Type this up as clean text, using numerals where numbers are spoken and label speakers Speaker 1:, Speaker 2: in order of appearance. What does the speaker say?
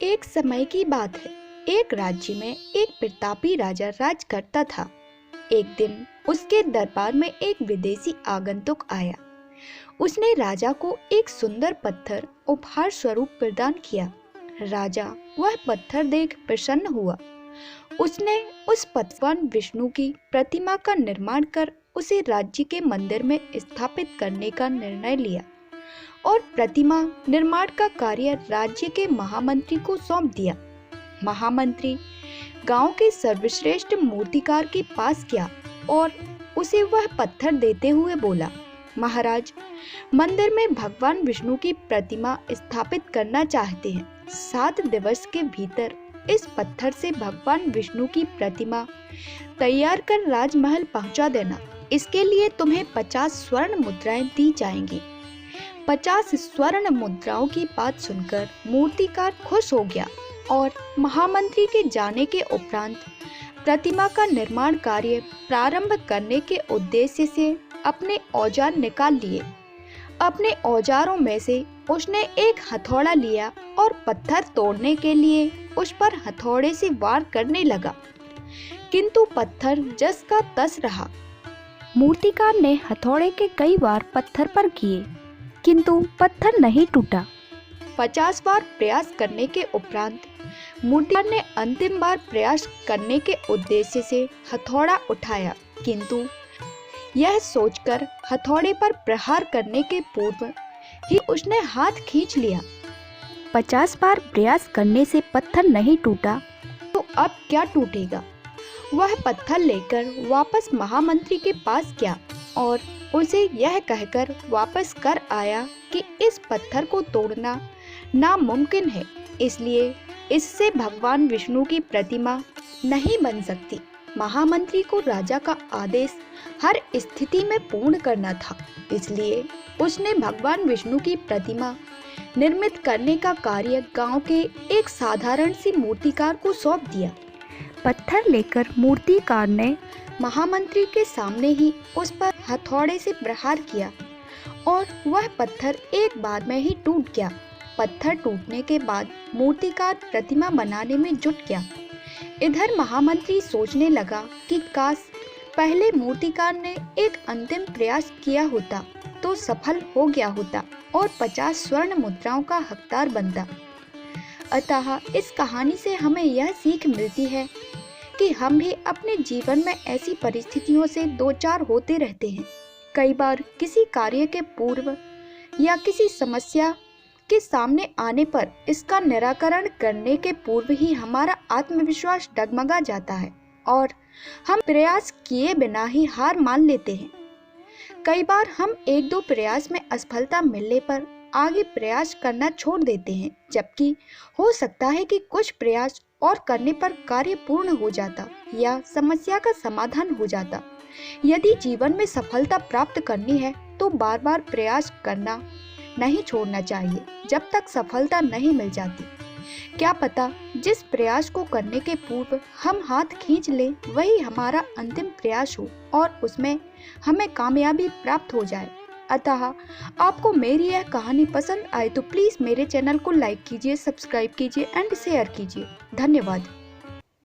Speaker 1: एक समय की बात है। एक राज्य में एक प्रतापी राजा राज करता था। एक दिन उसके दरबार में एक विदेशी आगंतुक आया। उसने राजा को एक सुंदर पत्थर उपहार स्वरूप प्रदान किया। राजा वह पत्थर देख प्रसन्न हुआ। उसने उस भगवान विष्णु की प्रतिमा का निर्माण कर उसे राज्य के मंदिर में स्थापित करने का निर्णय लिया और प्रतिमा निर्माण का कार्य राज्य के महामंत्री को सौंप दिया। महामंत्री गांव के सर्वश्रेष्ठ मूर्तिकार के पास गया और उसे वह पत्थर देते हुए बोला, महाराज, मंदिर में भगवान विष्णु की प्रतिमा स्थापित करना चाहते हैं। 7 दिवस के भीतर इस पत्थर से भगवान विष्णु की प्रतिमा तैयार कर राजमहल पहुंचा देना। इसके लिए तुम्हें 50 स्वर्ण मुद्राएं दी जाएंगी। 50 स्वर्ण मुद्राओं की बात सुनकर मूर्तिकार खुश हो गया और महामंत्री के जाने के उपरांत प्रतिमा का निर्माण कार्य प्रारंभ करने के उद्देश्य से अपने औजार निकाल लिए। अपने औजारों में से उसने एक हथौड़ा लिया और पत्थर तोड़ने के लिए उस पर हथौड़े से वार करने लगा, किंतु पत्थर जस का तस रहा।
Speaker 2: मूर्तिकार ने हथौड़े के कई वार पत्थर पर किए, किंतु पत्थर नहीं टूटा।
Speaker 1: 50 बार प्रयास करने के उपरांत मूर्तिकार ने अंतिम बार प्रयास करने के उद्देश्य से हथौड़ा उठाया, किंतु यह सोचकर हथौड़े पर प्रहार करने के पूर्व ही उसने हाथ खींच लिया।
Speaker 2: 50 बार प्रयास करने से पत्थर नहीं टूटा,
Speaker 1: तो अब क्या टूटेगा? वह पत्थर लेकर वापस महामंत्री के पास गया और उसे यह कहकर वापस कर आया कि इस पत्थर को तोड़ना नामुमकिन है, इसलिए इससे भगवान विष्णु की प्रतिमा नहीं बन सकती। महामंत्री को राजा का आदेश हर स्थिति में पूर्ण करना था, इसलिए उसने भगवान विष्णु की प्रतिमा निर्मित करने का कार्य गांव के एक साधारण सी मूर्तिकार को सौंप दिया।
Speaker 2: पत्थर लेकर मूर्तिकार ने
Speaker 1: महामंत्री के सामने ही उस पर हथौड़े से प्रहार किया और वह पत्थर एक बार में ही टूट गया। पत्थर टूटने के बाद मूर्तिकार प्रतिमा बनाने में जुट गया। इधर महामंत्री सोचने लगा कि काश पहले मूर्तिकार ने एक अंतिम प्रयास किया होता तो सफल हो गया होता और 50 स्वर्ण मुद्राओं का हकदार बनता। अतः इस कहानी से हमें यह सीख मिलती है कि हम भी अपने जीवन में ऐसी परिस्थितियों से दो चार होते रहते हैं। कई बार किसी कार्य के पूर्व या किसी समस्या के सामने आने पर इसका निराकरण करने के पूर्व ही हमारा आत्मविश्वास डगमगा जाता है और हम प्रयास किए बिना ही हार मान लेते हैं। कई बार हम 1-2 प्रयास में असफलता मिलने पर आगे प्रयास करना छोड़ देते हैं, जबकि हो सकता है कि कुछ प्रयास और करने पर कार्य पूर्ण हो जाता या समस्या का समाधान हो जाता। यदि जीवन में सफलता प्राप्त करनी है तो बार बार प्रयास करना नहीं छोड़ना चाहिए जब तक सफलता नहीं मिल जाती। क्या पता जिस प्रयास को करने के पूर्व हम हाथ खींच लें वही हमारा अंतिम प्रयास हो और उसमें हमें कामयाबी प्राप्त हो जाए। अतः आपको मेरी यह कहानी पसंद आए तो प्लीज़ मेरे चैनल को लाइक कीजिए, सब्सक्राइब कीजिए एंड शेयर कीजिए। धन्यवाद।